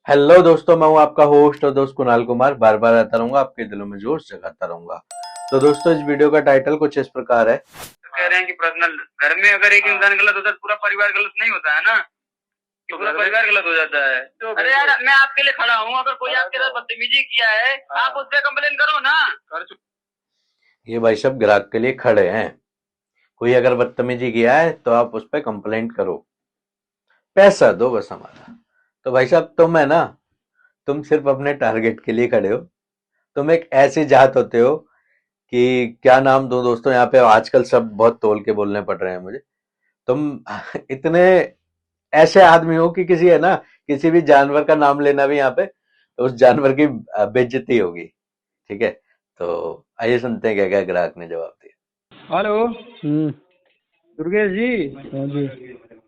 Hello दोस्तों, मैं हूं आपका होस्ट और दोस्त कुणाल कुमार। बार बार आता रहूंगा, आपके दिलों में जोश जगाता रहूंगा। तो दोस्तों, इस वीडियो का टाइटल कुछ इस प्रकार है। कह रहे हैं कि पर्सनल घर में अगर एक इंसान गलत होता है तो पूरा परिवार गलत नहीं होता है ना। कि पूरा परिवार गलत हो जाता है। तो अरे यार, मैं आपके लिए खड़ा हूँ। अगर कोई आपके साथ बदतमीजी किया है, आप उस पर कंप्लेन करो ना। ये भाई साहब ग्राहक के लिए खड़े हैं। कोई अगर बदतमीजी किया है तो आप उस पर कंप्लेंट करो, पैसा दो बस हमारा। तो भाई साहब, तुम है ना, तुम सिर्फ अपने टारगेट के लिए खड़े हो। तुम एक ऐसी जात होते हो कि क्या नाम दूं दोस्तों, यहाँ पे आजकल सब बहुत तोल के बोलने पड़ रहे हैं मुझे। तुम इतने ऐसे आदमी हो कि किसी है ना, किसी भी जानवर का नाम लेना भी यहाँ पे तो उस जानवर की बेइज्जती होगी। ठीक है, तो आइए सुनते हैं क्या क्या ग्राहक ने जवाब दिया। हेलो हम्म। दुर्गेश जी। हाँ जी।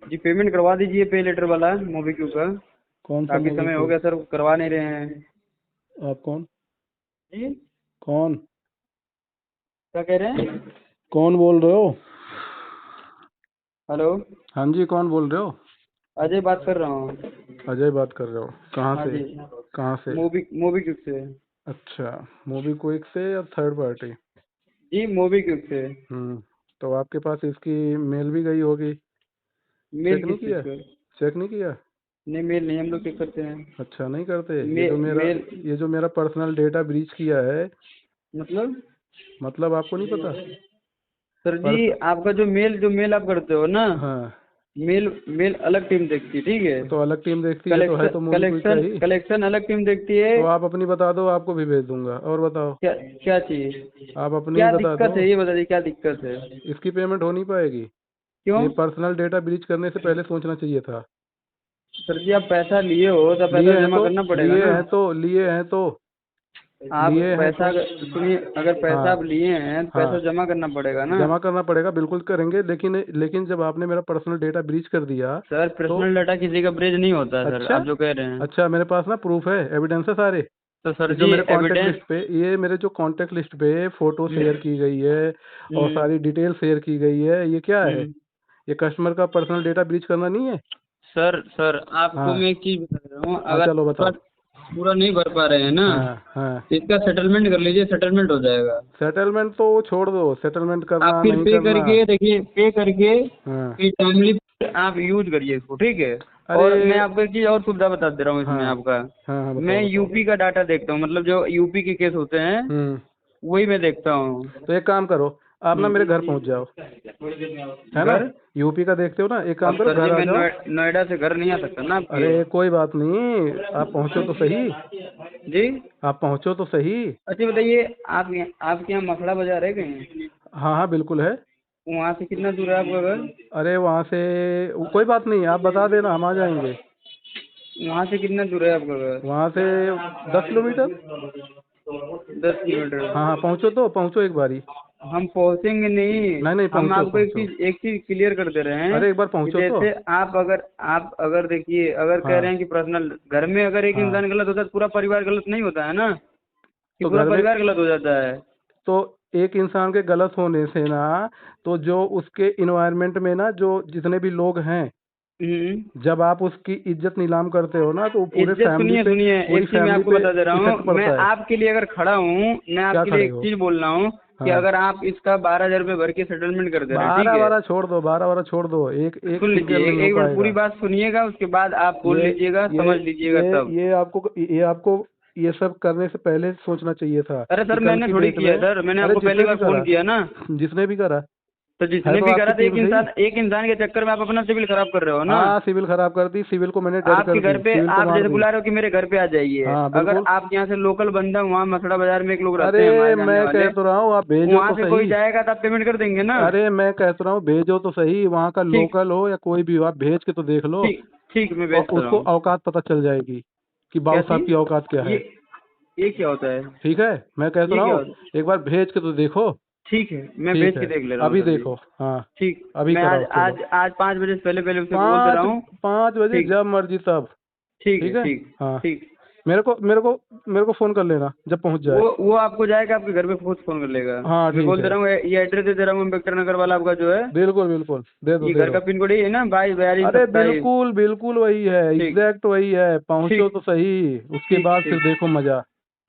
जी पेमेंट करवा दीजिए, पे लेटर वाला मोबीक्यू का। कौन सा काफी मूवी समय हो क्यों? गया सर, करवा नहीं रहे हैं। आप कौन? जी कौन? क्या कह रहे हैं? कौन बोल रहे हो? हेलो, हाँ जी, कौन बोल रहे हो? अजय बात कर रहा हूँ। अजय बात कर रहे हो? कहाँ हाँ से? जी, कहाँ से? मोबीक्विक से। अच्छा, मूवी क्विक से या थर्ड पार्टी? जी मोबीक्विक से। तो आपके पास इसकी मेल भी गई होगी। मेल चेक नहीं किस चीज़ किया? का? चेक नहीं किया? नहीं, मेल नहीं, हम लोग चेक करते हैं। अच्छा, नहीं करते। मेल ये जो मेरा पर्सनल डेटा ब्रीच किया है, मतलब? मतलब आपको नहीं पता? सर जी, पर्स आपका जो मेल आप करते हो ना, हाँ, मेल मेल अलग टीम देखती है, ठीक है। तो अलग टीम देखती है तो है कलेक्शन तो मूवी क्विक का कलेक्शन ही। कलेक्शन अलग टीम देखती है। तो आप अपनी बता दो, आपको भी भेज दूंगा। और बताओ, क्या क्या चाहिए? आप अपनी क्या बता दो। दिक्कत है ये बता दीजिए, क्या दिक्कत है? इसकी पेमेंट हो नहीं पाएगी। क्यों? ये पर्सनल डेटा ब्रीच करने से पहले सोचना चाहिए था। सर जी, आप पैसा लिए हो तो पैसा लिए हैं जमा तो करना पड़ेगा लिए ना। हैं तो लिए हैं तो आप लिए हैं पैसा तो सुनिए, अगर पैसा आप हाँ, लिए हैं तो पैसा हाँ, जमा करना पड़ेगा ना। जमा करना पड़ेगा, बिल्कुल करेंगे। लेकिन लेकिन जब आपने मेरा पर्सनल डेटा ब्रीच कर दिया सर, तो पर्सनल डाटा किसी का ब्रेज नहीं होता है सर, अच्छा, आप जो कह रहे हैं। अच्छा, मेरे पास ना प्रूफ है, एविडेंस है सारे। तो सर ये जो जी मेरे कांटेक्ट एविडेंस। लिस्ट पे ये मेरे जो कांटेक्ट लिस्ट पे फोटो शेयर की गई है और हम्म सारी डिटेल शेयर की गई है, ये क्या है? हम्म ये कस्टमर का पर्सनल डेटा ब्रीच करना नहीं है? सर आपको हाँ, मैं एक चीज बता रहा हूँ। हाँ, अगर चलो पूरा बताओ। पूरा नहीं भर पा रहे हैं ना, हाँ, हाँ। तो इसका सेटलमेंट कर लीजिए, सेटलमेंट हो जाएगा। सेटलमेंट तो छोड़ दो, सेटलमेंट आप करना फिर नहीं पे करना। करके देखिए, पे करके हाँ। फिर टाइमली आप यूज करिए इसको, ठीक है। अरे और मैं आपको एक चीज और सुविधा बता दे रहा हूँ इसमें हाँ, आपका। हाँ, हाँ, मैं बताओ बताओ। यूपी का डाटा देखता हूँ, मतलब जो यूपी के केस होते हैं हम्म। वही मैं देखता हूँ। तो एक काम करो, आप ना मेरे घर पहुंच जाओ, है ना? घर? यूपी का देखते हो ना, एक काम अब करो, सर जी, घर आ मैं जाओ। नोएडा से घर नहीं आ सकता ना आपके। अरे कोई बात नहीं, आप पहुंचो तो सही। जी। आप पहुंचो तो सही। अच्छा बताइए, आपके यहाँ मसड़ा बाजार है कहीं? हाँ, हाँ, बिल्कुल है। वहाँ से कितना दूर है आपका घर? अरे वहाँ से कोई बात नहीं, आप बता देना, हम आ जाएंगे। वहाँ से कितना दूर है आपका घर? वहाँ से 10 किलोमीटर। 10 किलोमीटर? हाँ, हाँ, पहुंचो तो पहुंचो एक बारी। हम पहुँचेंगे नहीं। नहीं, नहीं, हम पहुंचो आपको पहुंचो। एक चीज क्लियर कर दे रहे हैं अरे एक बार कि पहुंचो तो। जैसे आप अगर देखिए, अगर कह रहे हाँ, हैं कि पर्सनल घर में अगर एक हाँ, इंसान गलत होता है तो पूरा परिवार गलत नहीं होता है ना। कि तो पूरा घर में परिवार गलत हो जाता है। तो एक इंसान के गलत होने से ना, तो जो उसके इन्वायरमेंट में ना जो जितने भी लोग हैं, हम्म जब आप उसकी इज्जत नीलाम करते हो ना, तो वो इज्जत, सुनिए सुनिए, पूरी एक चीज मैं फैमिली आपको पे बता दे रहा इफेक्ट हूँ। मैं पड़ता है। आपके लिए अगर खड़ा हूँ, मैं क्या आपके लिए खड़े एक हो? चीज बोल रहा हूँ कि हाँ, अगर आप इसका 12,000 रुपये भर के सेटलमेंट कर दे रहे हैं, ठीक बारह है। बारह छोड़ दो, 12 12 छोड़ दो, एक एक सुन सिंगल लीजिए, नहीं हो एक मिनट पूरी पाएगा। बात सुनिएगा, उसके बाद आप बोल ये लीजिएगा, ये समझ लीजिएगा तब। ये आपको ये सब करने से पहले सोचना चाहिए था अरे कि सर, कल मैंने की थोड़ी डेट किया में। है सर, मैंने अरे आपको पहली जिसने बार भी फोन करा, किया ना। जिसने भी करा, तो है जिसने तो भी आपकी करा, तो टीम सही। एक इंसान के चक्कर में आप अपना सिविल खराब कर रहे हो ना। हाँ, सिविल खराब कर दी, सिविल को मैंने डेड आपके कर घर दी, पे सिविल को आप मार जैसे दी। बुला रहे हो कि मेरे घर पे आ जाइए। हाँ, अगर बिल्कुल। आप यहाँ से लोकल बंदा, वहाँ मसड़ा बाजार में एक लोग रहते हैं अरे हमारे जानने मैं वाले, कह तो रहा हूँ, आप भेजो वहाँ तो से कोई सही। जाएगा तो आप पेमेंट कर देंगे ना। अरे मैं कह तो रहा हूँ, भेजो तो सही, वहाँ का ठीक लोकल हो या कोई भी हो, आप भेज के तो देख लो। ठीक ठीक, मैं और भेजता रहा उसको हूँ। औकात पता चल जाएगी कि क्या बाबू साहब की चीज? औकात क्या ये है। ये क्या होता है? ठीक है, मैं कह तो ये रहा क्या हूँ, होता है? एक बार भेज के तो देखो। ठीक है, मैं ठीक भेज के है, देख ले रहा हूँ अभी सर जी। देखो। हाँ, ठीक। अभी मैं आज कराओ, चलो। आज आज 5 बजे से पहले पहले उसे बोल दे पाँच रहा हूँ। 5 बजे ठीक। जब मर्जी तब। ठीक है, ठीक है। ठीक। हाँ, ठीक। मेरे को फोन कर लेना जब पहुंच जाए। वो आपको जाएगा, आपके घर पे फोन कर लेगा। हाँ मैं ठीक बोल है। दे रहा हूँ, ये एड्रेस दे रहा हूँ, अम्बेडकर नगर वाला आपका जो है, बिल्कुल बिल्कुल, दे दो ये दे घर दो। का पिन कोड यही है ना, 22 42 अरे 27? बिल्कुल बिल्कुल वही है, ठीक एग्जैक्ट वही है। पहुंचो ठीक तो सही, उसके ठीक बाद फिर ठीक देखो मजा।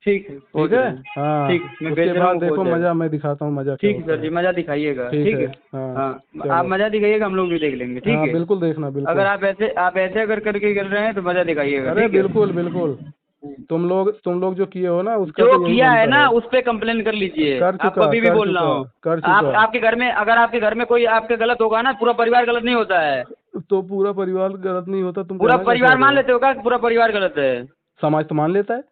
ठीक है, ठीक पहुंच है। रहे हैं। हाँ, ठीक है, मैं भेज उसके दे रहा हूँ, बाद वो पहुंच देखो जाएगा। मजा, मैं दिखाता हूँ मजा क्या ठीक है होता सर है। जी, मजा दिखाइएगा। ठीक ठीक है। है। हाँ हाँ, आप चलो। मजा दिखाइएगा, हम लोग भी देख लेंगे। ठीक हाँ है। बिल्कुल देखना अगर बिल्कुल। आप ऐसे अगर करके कर रहे हैं तो मजा दिखाइएगा। अरे ठीक है। बिल्कुल बिल्कुल। तुम लोग जो किए हो ना, उसका जो तो यही किया है बनता ना है। उस पे कंप्लेन कर लीजिए। कर आपको चुका अभी भी कर बोल रहा चुका हूँ। कर आप चुका। आपके घर में, अगर आपके घर में कोई आपके गलत होगा ना, पूरा परिवार गलत नहीं होता है। तो पूरा परिवार गलत नहीं होता, तुम पूरा कहना क्या चाह परिवार रहे मान हो? लेते हो क्या कि पूरा परिवार गलत है? समाज तो मान लेता है।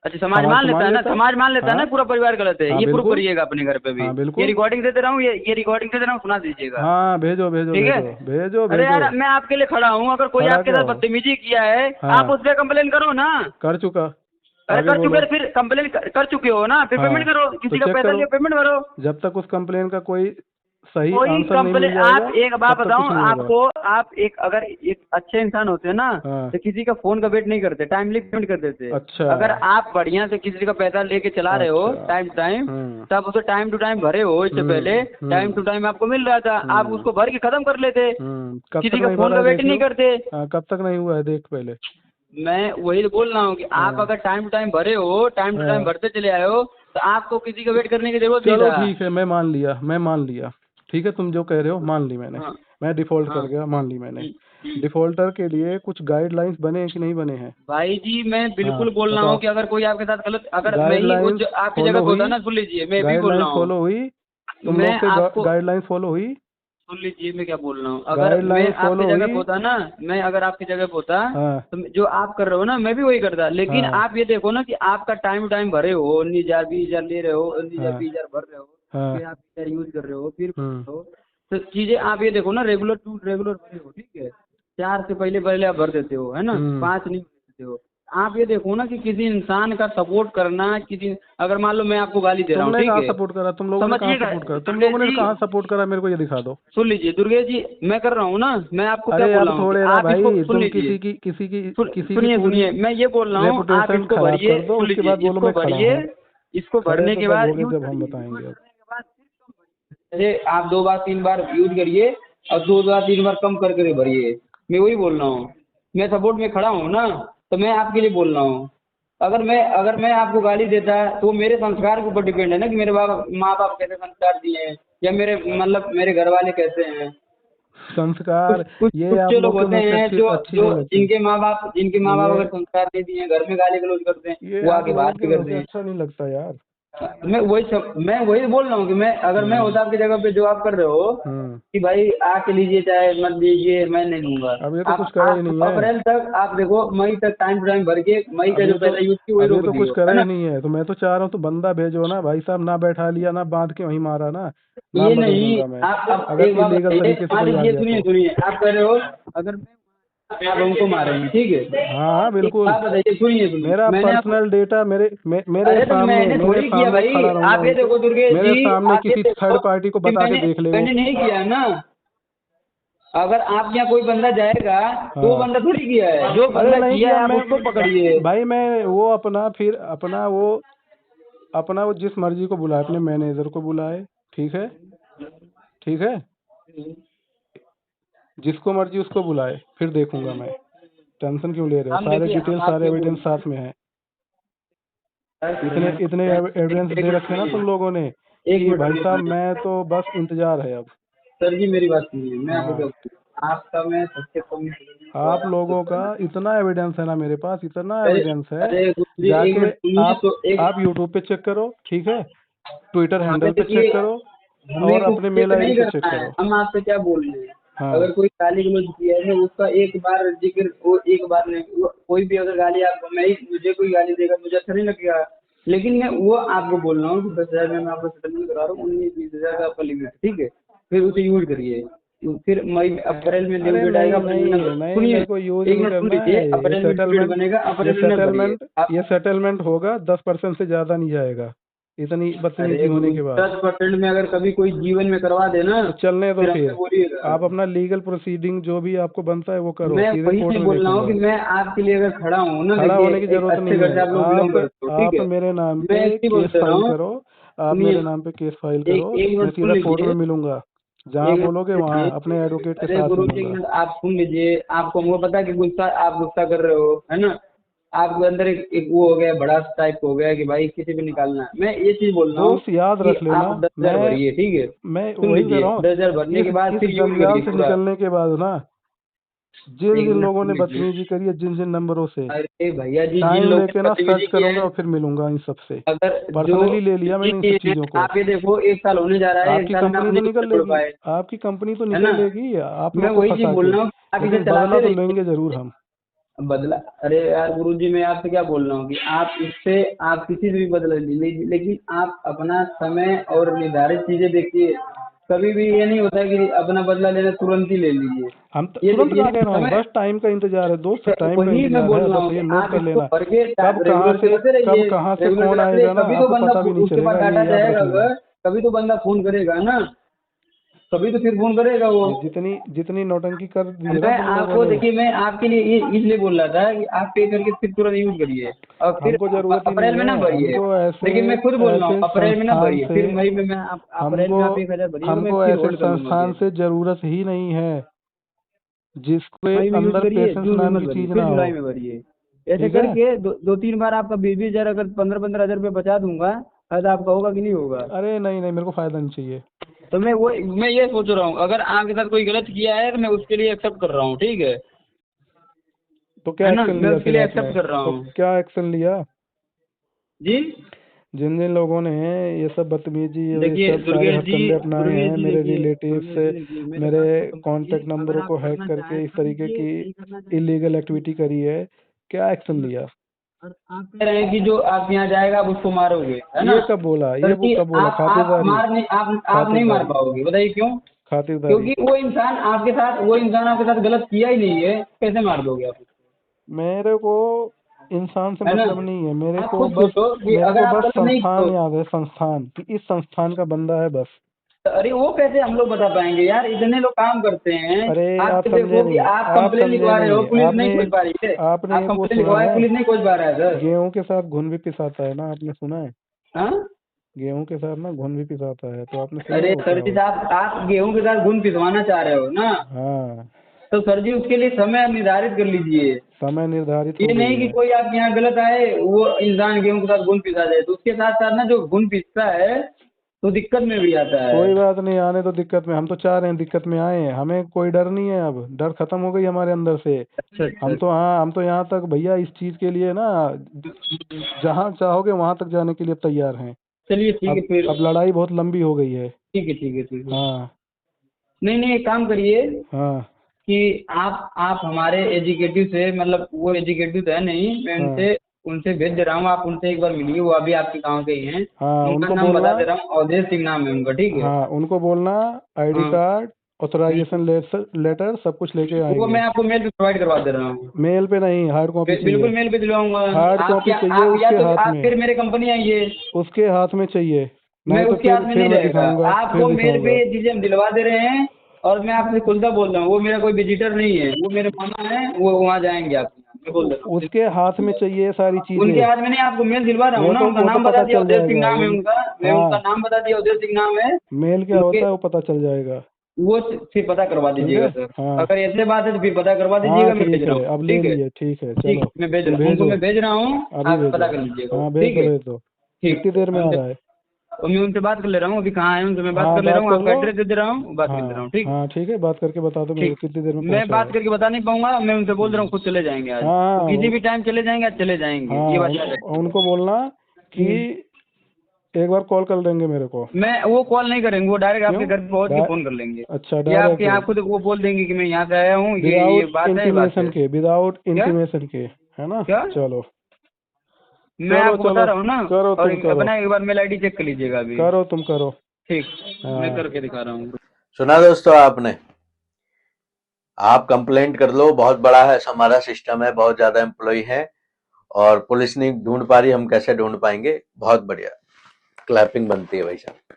अच्छा, समाज समाज मान तो लेता मान है ना, लेता है। समाज मान लेता है ना, हाँ पूरा परिवार गलत है। हाँ ये प्रूफ बिल्कुल। करिएगा अपने घर पे भी। हाँ ये बिल्कुल। रिकॉर्डिंग दे दे रहा हूँ, ये रिकॉर्डिंग दे दे रहा हूँ, सुना दीजिएगा। हाँ भेजो भेजो ठीक है। भेजो भेजो अरे भेजो। यार, मैं आपके लिए खड़ा हूँ, अगर कोई खड़ा आपके क्या साथ हो? बदतमीजी किया है, आप हाँ उस पर कंप्लेन करो ना। कर चुका। अरे आगे कर चुके बोलो। तो फिर कंप्लेन कर चुके हो ना, फिर पेमेंट हाँ करो, तो किसी का चेक पैसा करो, लिया पेमेंट करो। जब तक उस कंप्लेन का कोई सही कोई आंसर नहीं कंप्लेन, मिल आप जाएगा एक बात तब तक बताऊं कुछ नहीं होगा। आपको, आप एक अगर एक अच्छे इंसान होते हैं ना, हाँ। तो किसी का फोन का वेट नहीं करते, टाइमली पेमेंट कर देते। अच्छा अगर आप बढ़िया से किसी का पैसा लेके चला रहे हो अच्छा। टाइम टू टाइम, हम्म तब उसे टाइम टू टाइम भरे हो, इससे पहले टाइम टू टाइम आपको मिल रहा था, आप उसको भर के खत्म कर लेते, कब किसी तक का नहीं फोन भरा का है वेट देख नहीं लो। करते। हाँ कब तक नहीं हुआ है देख पहले। मैं वही तो बोल रहा हूँ कि आप हाँ अगर टाइम टू टाइम भरे हो, टाइम टू टाइम हाँ। भरते चले आए हो, तो आपको किसी का वेट करने की जरूरत नहीं चलो था। ठीक है, मैं मान लिया। ठीक है, तुम जो कह रहे हो मान ली मैंने। हाँ मैं डिफॉल्ट हाँ। कर गया, मान ली मैंने। हम्म। डिफॉल्टर के लिए कुछ गाइडलाइंस बने हैं कि नहीं बने हैं? भाई जी, मैं हाँ बिल्कुल बोल रहा हूँ बताओ। कि अगर कोई आपके साथ गलत, अगर मैं ही गाइडलाइंस आपकी जगह फॉलो पे होता हुई? ना, सुन लीजिए, मैं भी बोल रहा गाइडलाइंस हूँ। फॉलो हुई? तुम मैं लोग से आपको, गाइडलाइंस फॉलो हुई? सुन लीजिए मैं क्या बोल रहा हूँ, अगर मैं गाइडलाइंस आपकी फॉलो जगह पे हुई? होता ना, मैं अगर आपकी जगह पे होता, हाँ तो जो आप कर रहे हो ना, मैं भी वही करता। लेकिन हाँ आप ये देखो ना कि आपका टाइम टाइम भरे हो, 19,000 20,000 ले रहे हो, 19,000 हाँ 20,000 भर रहे हो, हाँ। फिर आप यूज कर रहे हो, फिर हम्म हो, तो चीजें आप ये देखो ना, रेगुलर टू रेगुलर भरे हो, ठीक है, 4 से पहले पहले आप भर देते हो, है ना, हम्म 5 नहीं भर देते हो। आप ये देखो ना कि किसी इंसान का सपोर्ट करना, किसी, अगर मान लो मैं आपको गाली दे रहा हूँ, तुमने ठीक कहाँ है, सपोर्ट करा? तुम लोगों ने कहाँ समझिएगा सपोर्ट करा? तुम दुर्गेश लोगों ने जी, कहाँ सपोर्ट करा? मेरे को ये दिखा दो। सुन लीजिए दुर्गेश जी, मैं कर रहा हूँ ना, मैं आपको क्या अरे बोल अब रहा हूँ कि थोड़े ना आप इसको भाई, सुन तुम लीजिए, किसी की सुनिए पूरी सुनिए, मैं ये बोल रहा हूँ, आप रेपुटेशन इसको खराब भरिए, कर दो, सुन उसके लीजिए, बाद बोलो इसको मैं खड़ा भरिए, हूँ। इसको खड़े भरने तो के तब बाद होगे यूज जब हम करिए, बताएंगे अब। जैसे आप 2 बार 3 बार यूज करिए, और 2 बार 3 बार कम करके भरिए। मैं वही बोल रहा हूँ, मैं सपोर्ट में खड़ा हूँ ना, तो मैं आपके लिए बोल रहा हूँ। अगर मैं आपको गाली देता तो वो मेरे संस्कार के ऊपर डिपेंड है ना, कि मेरे माँ बाप कैसे संस्कार दिए हैं, या मेरे मतलब मेरे घर वाले कैसे हैं। संस्कार ये कुछ आप लोग लोग के होते मुंह से हैं अच्छी जो अच्छी जो नहीं लगती। जिनके माँ बाप ये अगर संस्कार नहीं दिए हैं, घर में गाली गलौज करते हैं, ये वो आप आके लोगों बात के भी मुंह करते से हैं। अच्छा नहीं लगता यार। मैं वही बोल रहा हूँ कि मैं अगर मैं होता आपकी जगह पे, जो आप कर रहे हो हम्म। कि भाई आके लीजिए चाहे मत लीजिए, मैं नहीं लूंगा। अब ये तो कुछ करा ही आप नहीं है। अप्रैल तक आप देखो, मई तक टाइम टू टाइम भर के, मई का अब जो ये तो पैसा यूज की वही अब ये रोक तो कुछ दियो, करा है ही ना। नहीं है, तो मैं तो चाह रहा हूँ तो बंदा भेजो ना भाई साहब, ना बैठा लिया ना बांध के वहीं मारा ना। ये नाम बदल नहीं, दूंगा मैं, आप अगर एक बात इलीगल बताइए, तरीके से मान कोई आ लीजिए, गया सुनिए तो। सुनिए, आप कह रहे हो अगर आप हमको मारेंगे, ठीक है, हाँ हाँ एक बिल्कुल। बात बताइए, सुनिए सुनिए, मेरा मैंने आपको, पर्सनल डेटा मेरे अरे तो मैंने थोड़ी किया सामने भाई, खड़ा रहूंगा आप ये उनके। देखो दुर्गेश मेरे जी, सामने आप ये किसी देखो थर्ड पार्टी को कि बता के देख ले वो। मैंने नहीं किया ना। अगर आप यहाँ कोई बंदा जाएगा तो वो हाँ। बंदा थोड़ी किया है, जो अरे बंदा नहीं किया किया है आप मैं उसको पकड़िए। भाई, मैं वो अपना वो जिस मर्जी को बुलाए, अपने मैनेजर को बुलाए। ठीक है ठीक है, जिसको मर्जी उसको बुलाए, फिर देखूंगा मैं। टेंशन क्यों ले रहे हो? हम सारे देखिए, डिटेल हम सारे आपके एविडेंस बोल साथ में है। इतने एक इतने एविडेंस दे मिनट रखे ना सुनिए, तुम लोगों ने एक कि मिनट भाई साहब सुनिए मैं तो बस इंतजार है अब। सर जी, मेरी बात सुनिए, मैं आपको क्या हाँ, बोलूं, आपका मैं सबसे कम आप लोगों का इतना एविडेंस है ना मेरे पास, इतना अरे एविडेंस है। अरे दूसरी, एक जाके मिनट सुनिए आप तो एक, आप यूट्यूब पे चेक करो, ठीक है, ट्विटर हमें हैंडल पे देखिए, चेक करो, हमें और को अपने चेक मेल आईडी नहीं पे चेक करना है, करो। हम आपसे क्या बोल रहे हैं। हाँ अगर कोई गाली गलौज किया है ना, उसका एक बार जिक्र, वो एक बार नहीं, कोई भी अगर गाली आप, मुझे कोई गाली देगा मुझे अच्छा नहीं लगेगा, लेकिन मैं वो आपको बोल रहा हूँ कि 10,000 में मैं आपको सेटलमेंट करा रहा हूँ, 19-20 हज़ार का आपका लिमिट, ठीक है, फिर उसे यूज करिए। फिर मई अप्रैल में ड्यू अरे डेट आएगा, नहीं अप्रैल नहीं में नहीं, सुनिए, मेरे को यूज एक नहीं मिनट सुन करना लीजिए, है। अप्रैल में ड्यू डेट बनेगा, ये अप्रैल में भरिए सेटलमेंट आप। ये सेटलमेंट होगा, 10% से ज्यादा नहीं जाएगा। इतनी अरे बदतमीजी होने गुरु के बाद। 10% में अगर कभी कोई जीवन में करवा देना तो चलने दो फिर हमसे फिर, बोलिएगा। आप अपना लीगल प्रोसीडिंग जो भी आपको बनता है वो करो, मैं सीधे वही कोर्ट से में बोल रहा हूँ कि देखूंगा। मैं आपके लिए अगर खड़ा हूँ ना, खड़ा देखिए होने की एक जरूरत अच्छे नहीं घर से है, आप लोग बिलोंग करते हो, ठीक आप है। मेरे नाम मैं पे इसलिए केस बोलते रहा फाइल हूँ, करो, आप सुनिए मेरे नाम पे केस फाइल एक करो, एक मैं मिनट सुन सीधा कोर्ट में लीजिए, मिलूंगा, जहाँ एक मिनट बोलोगे सुन वहाँ लीजिए। अपने एडवोकेट के अरे साथ गुरु जी एक मिलूंगा। मिनट आप सुन लीजिए, आपको हमको पता है कि गुस्सा आप गुस्सा कर रहे हो, है ना। आपके अंदर एक वो हो गया, भड़ास टाइप हो गया कि भाई किसी पे निकालना है। मैं ये चीज बोल रहा हूँ दोस्त याद कि रख लेना, आप 10,000 मैं भरिए, ठीक है। मैं सुन वही कह लीजिए, रहा हूँ, 10,000 भरने के बाद इस फिर यूज जंजाल करिए से पूरा। निकलने के बाद ना, जिन एक जिन मिनट लोगों सुन ने लीजिए। बदतमीजी करी है, जिन जिन नंबरों से, अरे भैया जी, जिन टाइम लोगों लेके ने ना बदतमीजी सर्च की करूंगा है, और फिर मिलूंगा इन सबसे। अगर जो पर्सनली ले लिया मैंने इन किए सब हैं, चीजों को। आप ये देखो 1 साल होने जा रहा है, 1 आपकी साल में आप कंपनी तो नहीं निकल छोड़ लेगी, पाए, आपकी कंपनी तो है ना। निकल लेगी आप मैं लोग को वही चीज फंसा बोल के, रहा हूँ, आप इसे लेकिन बदला चलाते तो रहिए। लेंगे जरूर हम। बदला, अरे यार गुरु जी मैं आपसे क्या बोल रहा हूँ कि आप इससे आप किसी से भी बदला लीजिए, लेकिन आप अपना समय और निर्धारित चीजें देखिए। कभी भी ये नहीं होता कि अपना बदला लेना तुरंत ही ले लीजिए। हम ये तुरंत देखिए कहाँ ना कह रहा हूँ, समय, बस टाइम का इंतजार है दोस्त, टाइम का वही मैं इंतजार है, बोल रहा बस हूँ ये कि नोट आप कर इसको लेना। भर के रेगुलर चलाते कब रहिए, कहाँ से रेगुलर कौन चलाते रहिए, आएगा ना कभी तो आपको बंदा पता भी नहीं उसके पास चलेगा, डाटा ये याद जाएगा, रखना। कभी तो बंदा फोन करेगा ना, कभी तो फिर फोन करेगा वो। ये जितनी जितनी नौटंकी कर दी है ना मैं तुम लोगों आपको ने, देखिए, मैं आपके लिए ये इसलिए बोल रहा था कि आप पे करके फिर तुरंत यूज करिए और फिर हमको जरूरत ही अप्रैल नहीं में ना है, भरिए। हमको ऐसे लेकिन मैं खुद बोल रहा हूँ ऐसे अप्रैल में ना संस्थान भरिए, से फिर मई में मैं आप अप्रैल हमको में आप 1,000 भरिएगा, मैं हमको फिर ऐसे होल्ड कर लूंगा संस्थान केस। से जरूरत ही नहीं है जिसके मई में यूज अंदर करिए, पेशेंस जून में नाम मत की भरिए, चीज फिर ना हो। जुलाई में भरिए। ऐसे ठीक है, करके दो तीन बार आपका 20,000 अगर 15,000 रुपये बचा दूंगा, फायदा आपका होगा कि नहीं होगा। अरे नहीं नहीं, मेरे को फायदा नहीं चाहिए। तो मैं ये सोच रहा हूँ, अगर आपके साथ कोई गलत किया है तो मैं उसके लिए एक्सेप्ट कर रहा हूँ, ठीक है तो क्या है ना, एक्शन मैं लिया उसके फिर लिए आपने, एक्सेप्ट कर रहा तो हूँ क्या एक्शन लिया? जी। जिन जिन लोगों ने ये सब बदतमीजी और ये देखिए सब सारे हथकंडे अपनाए हैं, मेरे देखिए रिलेटिव्स, दुर्गेश जी देखिए, मेरे मेरे बात को समझिए। कांटेक्ट अगर नंबरों आप को हैक करना चाहें करके इस कर तरीके लीजिए, की नहीं करना चाहें तो इलीगल मत एक्टिविटी कीजिए। करी है, क्या एक्शन लिया? और आप कह रहे हैं कि जो आप यहाँ जाएगा आप उसको मारोगे, है ना। ये कब बोला, ये सर वो जी कब बोला? आप खातिरदारी, मार नहीं, आप नहीं मार खातिरदारी, पाओगे, बताइए क्यों। खातिरदारी। क्योंकि वो इंसान आपके साथ गलत किया ही नहीं है, कैसे मार दोगे आप उसको, मेरे को इंसान से है ना। मतलब नहीं है, आप खुद सोचो कि अगर आप गलत नहीं संस्थान तो, याद है, संस्थान कि इस संस्थान का बंदा है बस। अरे वो कैसे हम लोग बता पाएंगे यार, इतने लोग काम करते हैं। अरे आप आप ये समझे देखो कि नहीं, आप आप कंप्लेन समझे लिखवा रहे हो, नहीं, पुलिस नहीं खोज पा रही है। आपने आप एक वो कंप्लेन सुना लिखवाए, है, पुलिस नहीं खोज पा रहा है सर। गेहूं के साथ घुन भी पिसाता है ना, आपने सुना है? हाँ? गेहूं के साथ ना घुन भी पिसाता है, तो आपने सुना है अरे वो सर क्या जी होता आप गेहूं के साथ घुन पिसवाना चाह रहे हो ना, है? हाँ, तो सर जी उसके लिए समय निर्धारित कर लीजिए। समय निर्धारित हो ये गई नहीं कि है। कोई आपके यहाँ गलत आए, वो इंसान गेहूं के साथ घुन पिसा जाए, तो उसके साथ साथ ना जो घुन पिसता है तो दिक्कत में भी आता है। कोई बात नहीं, आने तो दिक्कत में, हम तो चाह रहे हैं दिक्कत में आए हैं, हमें कोई डर नहीं है, अब डर खत्म हो गई हमारे अंदर से। अच्छा अच्छा। हम तो यहाँ तक भैया इस चीज के लिए ना, जहाँ चाहोगे वहां तक जाने के लिए तैयार हैं। चलिए ठीक है फिर। अब लड़ाई बहुत लंबी हो गई है। ठीक है ठीक है ठीक है। हाँ नहीं नहीं, एक काम करिए हाँ कि आप हमारे एजुकेटिव से, मतलब वो एजुकेटिव तो है नहीं, मैं हाँ उनसे उनसे भेज दे रहा हूँ, आप उनसे एक बार मिलिए, वो अभी आपके गाँव के ही हैं। हाँ, उनका उनको नाम बोलना, बता दे रहा हूँ, अवधेश सिंह नाम है उनका, ठीक है। हाँ उनको बोलना आईडी हाँ, कार्ड, ऑथराइजेशन लेटर सब कुछ लेके वो आएंगे। मैं आपको मेल पे प्रोवाइड करवा दे रहा हूँ। मेल पे नहीं, हार्ड कॉपी बिल्कुल चाहिए, मेल पे दिलवाऊंगा। हार्ड आप कॉपी क्या, चाहिए आप या उसके तो हाथ आप में, फिर मेरे कंपनी आइए। उसके हाथ में चाहिए, मैं नहीं तो उसके हाथ में फिर नहीं मैं रहेगा, दिखाऊंगा, फिर आपको मेल पे दिखाऊंगा। ये चीजें हम दिलवा दे रहे हैं। और मैं आपसे खुलता बोल रहा हूँ, वो मेरा कोई विजिटर नहीं है, वो मेरे मामा है, वो वहाँ जाएंगे आपके यहाँ, मैं बोल दे रहा हूँ। उसके हाथ में चाहिए ये सारी उनके चीजें। हाथ में नहीं, आपको मेल दिलवा रहा हूँ ना, उनका वो तो नाम बता पता दिया, चल अवधेश सिंह जाएगा नाम वो। है उनका, मैं उनका हाँ, नाम बता दिया, अवधेश सिंह नाम है मेल क्या उनके। होता है वो पता चल जाएगा। वो फिर पता करवा ठीक है, दीजिएगा सर। हाँ अगर ऐसे बात है तो फिर पता करवा हाँ दीजिएगा, मैं भेज ठीक रहा है, हूँ, अब ले ठीक है। लिए, ठीक है ठीक, चलो, मैं भेज तुम रहा हूँ, उनको भेजो, मैं भेज रहा हूँ, अभी आप पता भेजो। कर लीजिएगा, हाँ भेज ठीक दो है। भेज दो। ठीक कितनी देर में है, आ रहा है? और मैं उनसे बात कर ले रहा हूँ, अभी कहाँ है उनसे मैं बात हाँ कर ले रहा बात हूँ, कर आपका लो। एड्रेस दे दे रहा हूँ, बात कर ले रहा हाँ हूँ, ठीक। हाँ ठीक है, बात करके बता दो मेरे को ठीक, कितनी देर में मैं पहुंचा बात है। करके बता नहीं पाऊंगा, मैं उनसे बोल रहा हूँ खुद चले जाएंगे आज, वो हाँ किसी भी टाइम चले जाएंगे, आज चले जाएंगे, ये हाँ बात याद रखिएगा। उनको बोलना कि एक बार कॉल कर देंगे मेरे को। मैं वो कॉल नहीं करेंगे, वो डायरेक्ट क्यों? आपके घर पे पहुँच के फोन कर लेंगे, अच्छा, या आपके यहाँ डायरेक्ट, खुद वो बोल देंगे कि मैं यहाँ से आया हूँ, ये विदाउट बात है, ये बात इंटीमेशन है। के, विदाउट क्या इंटीमेशन के, है ना? क्या चलो मैं चलो आपको बता चलो, रहा हूँ ना। करो और तुम करो, अपना एक बार मेल आईडी चेक कर लीजिएगा अभी। करो तुम करो। ठीक, मैं हाँ करके दिखा रहा हूँ। सुना दोस्तों आपने? आप कंप्लेंट कर लो, बहुत बड़ा है हमारा सिस्टम है, बहुत ज्यादा एम्प्लॉय है और पुलिस नहीं ढूंढ पा रही, हम कैसे ढूंढ पाएंगे? बहुत बढ़िया। क्लैपिंग बनती है भाई साहब।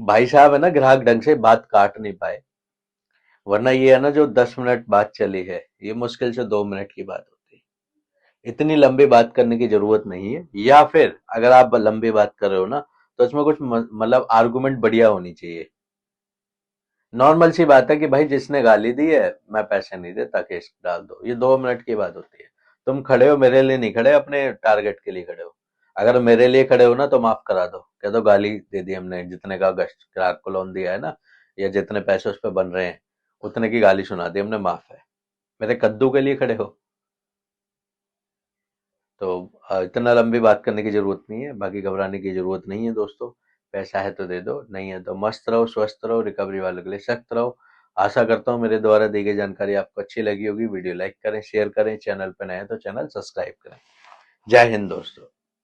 भाई साहब है ना, ग्राहक ढंग से बात काट नहीं पाए, वरना ये है ना जो 10 मिनट बात चली है, ये मुश्किल से 2 मिनट की बात होती है। इतनी लंबी बात करने की जरूरत नहीं है, या फिर अगर आप लंबी बात कर रहे हो ना, तो इसमें कुछ मतलब आर्गुमेंट बढ़िया होनी चाहिए। नॉर्मल सी बात है कि भाई जिसने गाली दी है मैं पैसे नहीं देता, केस डाल दो, ये 2 मिनट की बात होती है। तुम खड़े हो मेरे लिए नहीं खड़े, अपने टारगेट के लिए खड़े हो। अगर मेरे लिए खड़े हो ना तो माफ करा दो, कह दो गाली दे दी हमने, जितने का ग्राहक को लोन दिया है ना, या जितने पैसे उस पर बन रहे हैं उतने की गाली सुना दी हमने, माफ है। मेरे कद्दू के लिए खड़े हो तो इतना लंबी बात करने की जरूरत नहीं है। बाकी घबराने की जरूरत नहीं है दोस्तों। पैसा है तो दे दो, नहीं है तो मस्त रहो, स्वस्थ रहो, रिकवरी वालों के लिए सख्त रहो। आशा करता हूँ मेरे द्वारा दी गई जानकारी आपको अच्छी लगी होगी। वीडियो लाइक करें, शेयर करें, चैनल पर नए हैं तो चैनल सब्सक्राइब करें। जय हिंद दोस्तों।